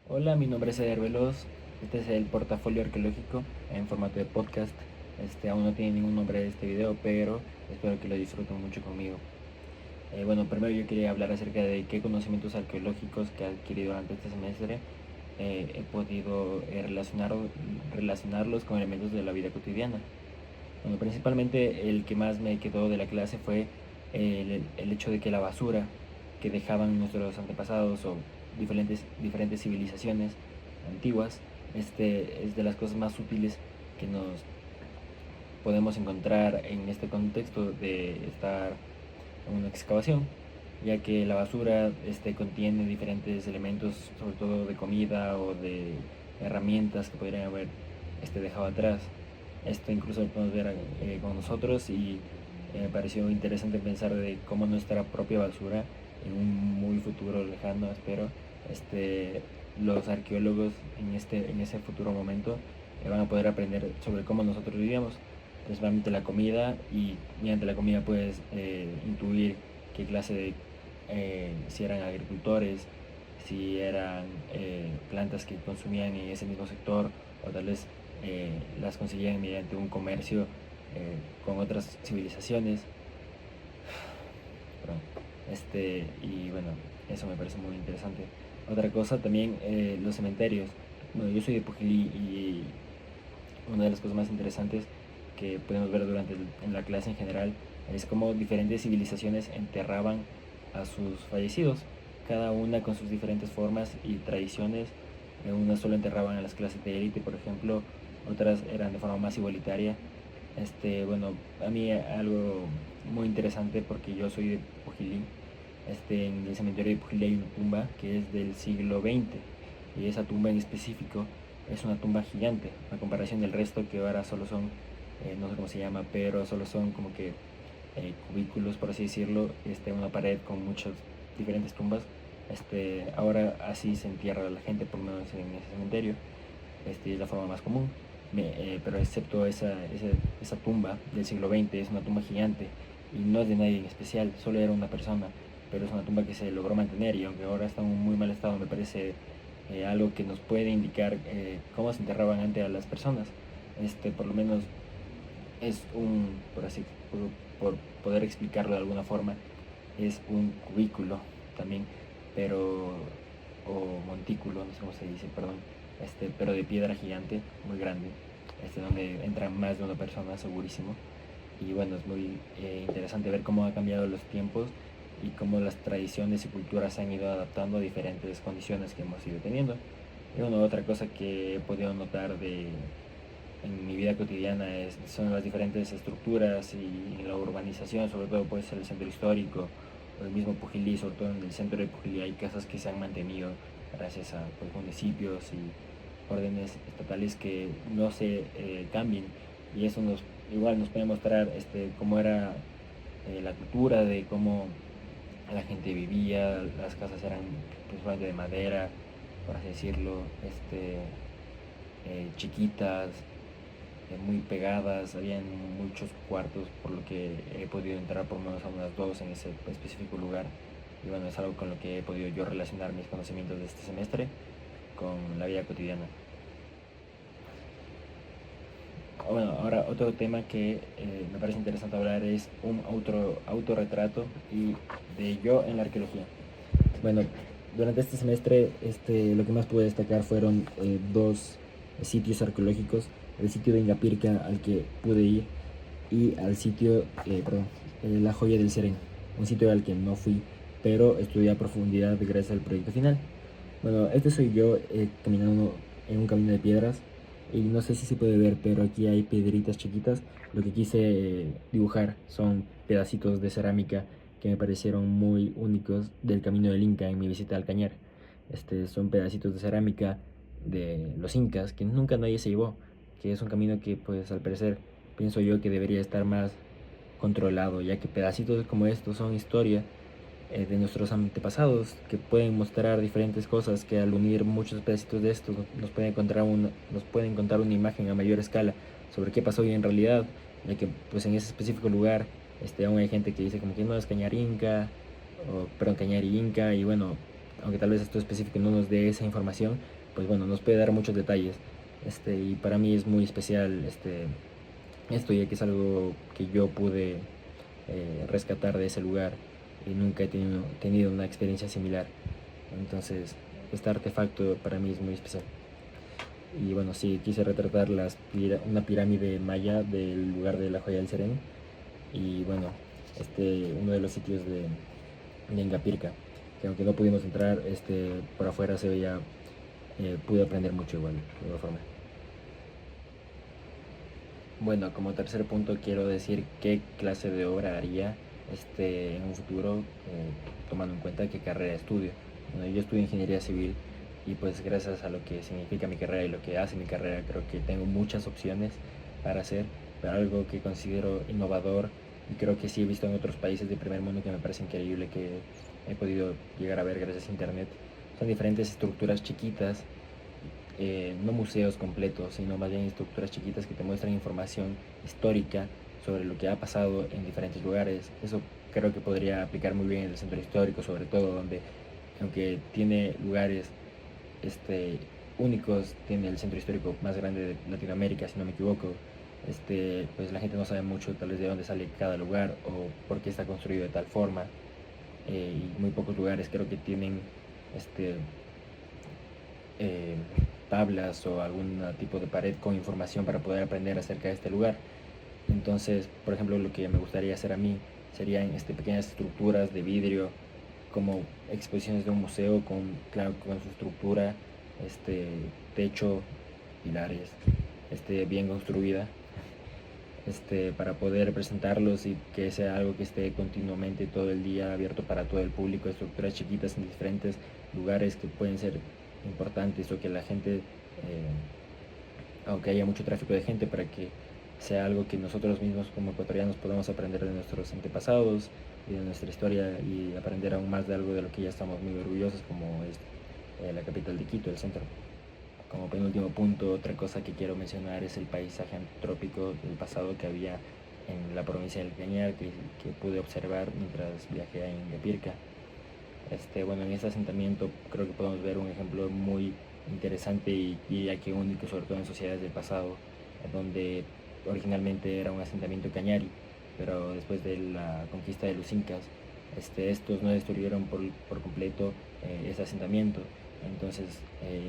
Hola, mi nombre es Eder Veloz. Este es el portafolio arqueológico en formato de podcast. Aún no tiene ningún nombre de este video, pero espero que lo disfruten mucho conmigo. Bueno, primero yo quería hablar acerca de qué conocimientos arqueológicos que he adquirido durante este semestre he podido relacionarlos con elementos de la vida cotidiana. Bueno, principalmente el que más me quedó de la clase fue el hecho de que la basura que dejaban nuestros antepasados o diferentes civilizaciones antiguas es de las cosas más útiles que nos podemos encontrar en este contexto de estar en una excavación, ya que la basura contiene diferentes elementos, sobre todo de comida o de herramientas que podrían haber dejado atrás. Esto incluso lo podemos ver con nosotros y me pareció interesante pensar de cómo nuestra propia basura, en un muy futuro lejano, espero, los arqueólogos en ese futuro momento van a poder aprender sobre cómo nosotros vivíamos, principalmente la comida, y mediante la comida puedes intuir qué clase de, si eran agricultores, si eran plantas que consumían en ese mismo sector, o tal vez las conseguían mediante un comercio con otras civilizaciones. Perdón. Y bueno, eso me parece muy interesante. Otra cosa también, los cementerios. Bueno, yo soy de Pujilí y una de las cosas más interesantes que podemos ver en la clase en general es cómo diferentes civilizaciones enterraban a sus fallecidos, cada una con sus diferentes formas y tradiciones. Unas solo enterraban a las clases de élite, por ejemplo, otras eran de forma más igualitaria. Bueno, a mí algo muy interesante, porque yo soy de Pujilí. En el cementerio de Pujilí hay una tumba que es del siglo XX, y esa tumba en específico es una tumba gigante a comparación del resto, que ahora solo son, no sé cómo se llama, pero solo son como que cubículos, por así decirlo, una pared con muchas diferentes tumbas. Ahora así se entierra a la gente, por lo menos en ese cementerio. Es la forma más común. Pero excepto esa tumba del siglo XX, es una tumba gigante y no es de nadie en especial, solo era una persona, pero es una tumba que se logró mantener, y aunque ahora está en muy mal estado, me parece algo que nos puede indicar cómo se enterraban antes a las personas. Por lo menos es por así, por poder explicarlo de alguna forma, es un cubículo también, pero, o montículo, no sé cómo se dice, perdón, pero de piedra gigante, muy grande, donde entra más de una persona, segurísimo. Y bueno, es muy interesante ver cómo ha cambiado los tiempos y cómo las tradiciones y culturas se han ido adaptando a diferentes condiciones que hemos ido teniendo. Y bueno, otra cosa que he podido notar en mi vida cotidiana son las diferentes estructuras y la urbanización, sobre todo pues el centro histórico o el mismo Pujilí. Sobre todo en el centro de Pujilí hay casas que se han mantenido gracias a pues, municipios y órdenes estatales que no se cambien, y eso igual nos puede mostrar cómo era la cultura, de cómo la gente vivía. Las casas eran principalmente de madera, por así decirlo, chiquitas, muy pegadas, habían muchos cuartos, por lo que he podido entrar por lo menos a unas dos en ese específico lugar. Y bueno, es algo con lo que he podido yo relacionar mis conocimientos de este semestre con la vida cotidiana. Bueno, ahora otro tema que me parece interesante hablar es un autorretrato y de yo en la arqueología. Bueno, durante este semestre lo que más pude destacar fueron dos sitios arqueológicos: el sitio de Ingapirca, al que pude ir, y al sitio, La Joya del Sereno, un sitio al que no fui, pero estudié a profundidad gracias al proyecto final. Bueno, este soy yo caminando en un camino de piedras, y no sé si se puede ver, pero aquí hay piedritas chiquitas. Lo que quise dibujar son pedacitos de cerámica que me parecieron muy únicos del camino del Inca en mi visita al Cañar. Son pedacitos de cerámica de los incas que nunca nadie se llevó, que es un camino que pues al parecer pienso yo que debería estar más controlado, ya que pedacitos como estos son historia de nuestros antepasados, que pueden mostrar diferentes cosas, que al unir muchos pedacitos de estos nos pueden contar una imagen a mayor escala sobre qué pasó hoy en realidad, ya que pues en ese específico lugar aún hay gente que dice como que no es Cañar Inca, o perdón, Cañar y Inca, y bueno, aunque tal vez esto específico no nos dé esa información, pues bueno, nos puede dar muchos detalles. Y para mí es muy especial esto, ya que es algo que yo pude rescatar de ese lugar y nunca he tenido una experiencia similar. Entonces, este artefacto para mí es muy especial. Y bueno, sí, quise retratar una pirámide maya del lugar de la Joya del Sereno. Y bueno, uno de los sitios de Ingapirca, que aunque no pudimos entrar, por afuera se veía, pude aprender mucho igual, de igual forma. Bueno, como tercer punto quiero decir qué clase de obra haría en un futuro, tomando en cuenta qué carrera estudio. Bueno, yo estudio ingeniería civil y pues gracias a lo que significa mi carrera y lo que hace mi carrera creo que tengo muchas opciones para hacer, pero algo que considero innovador y creo que sí he visto en otros países de primer mundo que me parece increíble, que he podido llegar a ver gracias a internet, son diferentes estructuras chiquitas, no museos completos, sino más bien estructuras chiquitas que te muestran información histórica sobre lo que ha pasado en diferentes lugares. Eso creo que podría aplicar muy bien en el centro histórico, sobre todo donde, aunque tiene lugares este, únicos, tiene el centro histórico más grande de Latinoamérica, si no me equivoco. Pues la gente no sabe mucho tal vez de dónde sale cada lugar o por qué está construido de tal forma. Y muy pocos lugares creo que tienen este, eh, tablas o algún tipo de pared con información para poder aprender acerca de este lugar. Entonces, por ejemplo, lo que me gustaría hacer a mí serían pequeñas estructuras de vidrio, como exposiciones de un museo con, claro, con su estructura, este, techo, pilares, bien construida, para poder presentarlos y que sea algo que esté continuamente todo el día abierto para todo el público, estructuras chiquitas en diferentes lugares que pueden ser importantes o que la gente, aunque haya mucho tráfico de gente, para que sea algo que nosotros mismos como ecuatorianos podamos aprender de nuestros antepasados y de nuestra historia y aprender aún más de algo de lo que ya estamos muy orgullosos, como es la capital de Quito, el centro. Como penúltimo punto, otra cosa que quiero mencionar es el paisaje antrópico del pasado que había en la provincia del Cañar, que pude observar mientras viajé en Yapirca. Bueno, en este asentamiento creo que podemos ver un ejemplo muy interesante y aquí único, sobre todo en sociedades del pasado, donde originalmente era un asentamiento cañari, pero después de la conquista de los incas, estos no destruyeron por completo ese asentamiento. Entonces,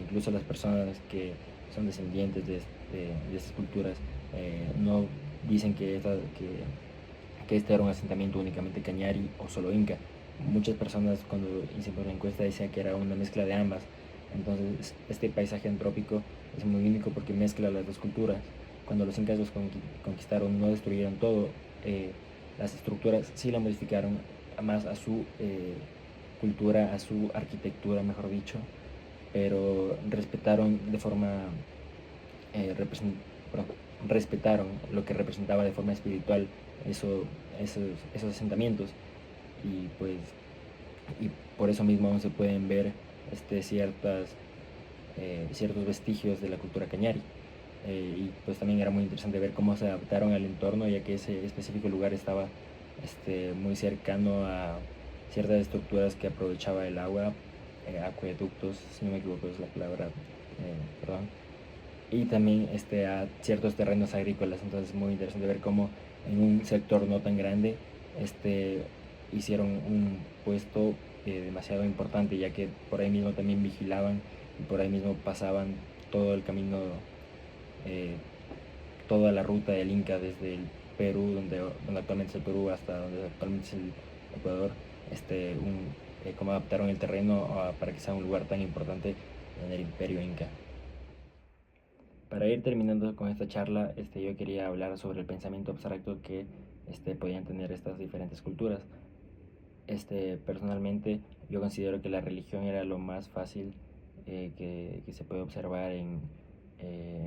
incluso las personas que son descendientes de estas culturas no dicen que este era un asentamiento únicamente cañari o solo inca. Muchas personas cuando hicimos la encuesta decían que era una mezcla de ambas. Entonces este paisaje antrópico es muy único porque mezcla las dos culturas. Cuando los incas los conquistaron no destruyeron todo, las estructuras sí la modificaron más a su cultura, a su arquitectura, mejor dicho, pero respetaron de forma perdón, respetaron lo que representaba de forma espiritual eso, esos asentamientos, y pues y por eso mismo aún se pueden ver ciertos vestigios de la cultura cañari. Y pues también era muy interesante ver cómo se adaptaron al entorno, ya que ese específico lugar estaba muy cercano a ciertas estructuras que aprovechaba el agua, acueductos, si no me equivoco es la palabra, perdón, y también a ciertos terrenos agrícolas. Entonces es muy interesante ver cómo en un sector no tan grande hicieron un puesto demasiado importante, ya que por ahí mismo también vigilaban y por ahí mismo pasaban todo el camino, eh, toda la ruta del Inca desde el Perú, donde actualmente es el Perú, hasta donde actualmente es el Ecuador, cómo adaptaron el terreno para que sea un lugar tan importante en el Imperio Inca. Para ir terminando con esta charla, yo quería hablar sobre el pensamiento abstracto que podían tener estas diferentes culturas. Personalmente, yo considero que la religión era lo más fácil que se puede observar en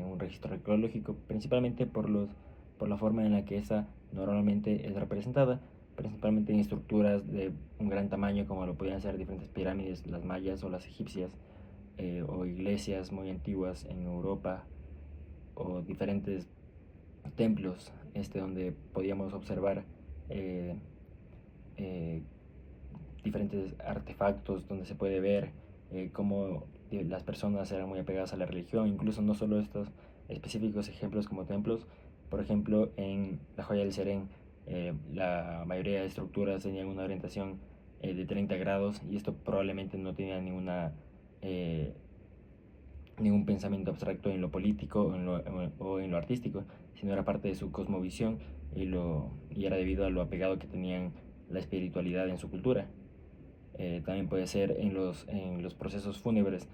un registro arqueológico, principalmente por la forma en la que esa normalmente es representada, principalmente en estructuras de un gran tamaño, como lo podían ser diferentes pirámides, las mayas o las egipcias, o iglesias muy antiguas en Europa, o diferentes templos donde podíamos observar eh, eh, diferentes artefactos donde se puede ver cómo las personas eran muy apegadas a la religión, incluso no solo estos específicos ejemplos como templos. Por ejemplo, en la joya del Serén, la mayoría de estructuras tenían una orientación de 30 grados, y esto probablemente no tenía eh, ningún pensamiento abstracto en lo político o en lo artístico, sino era parte de su cosmovisión, y era debido a lo apegado que tenían la espiritualidad en su cultura. También puede ser en los procesos fúnebres,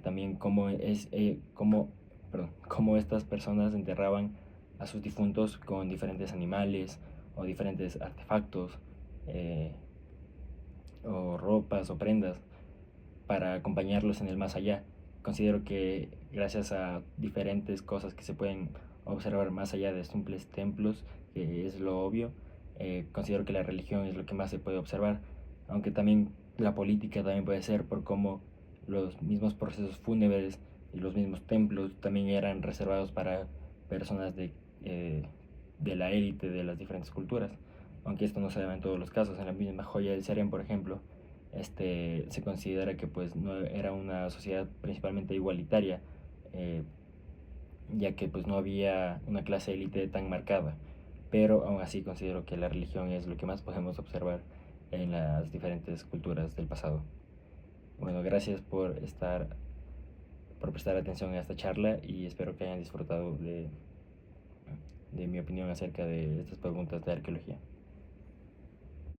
también cómo estas personas enterraban a sus difuntos con diferentes animales o diferentes artefactos, eh, o ropas o prendas para acompañarlos en el más allá. Considero que gracias a diferentes cosas que se pueden observar más allá de simples templos, que es lo obvio, considero que la religión es lo que más se puede observar, aunque también la política también puede ser por cómo los mismos procesos fúnebres y los mismos templos también eran reservados para personas de la élite de las diferentes culturas, aunque esto no se da en todos los casos. En la misma joya del Serén, por ejemplo, se considera que pues no era una sociedad principalmente igualitaria, eh, ya que pues no había una clase élite tan marcada, pero aún así considero que la religión es lo que más podemos observar en las diferentes culturas del pasado. Bueno, gracias por prestar atención a esta charla, y espero que hayan disfrutado de mi opinión acerca de estas preguntas de arqueología.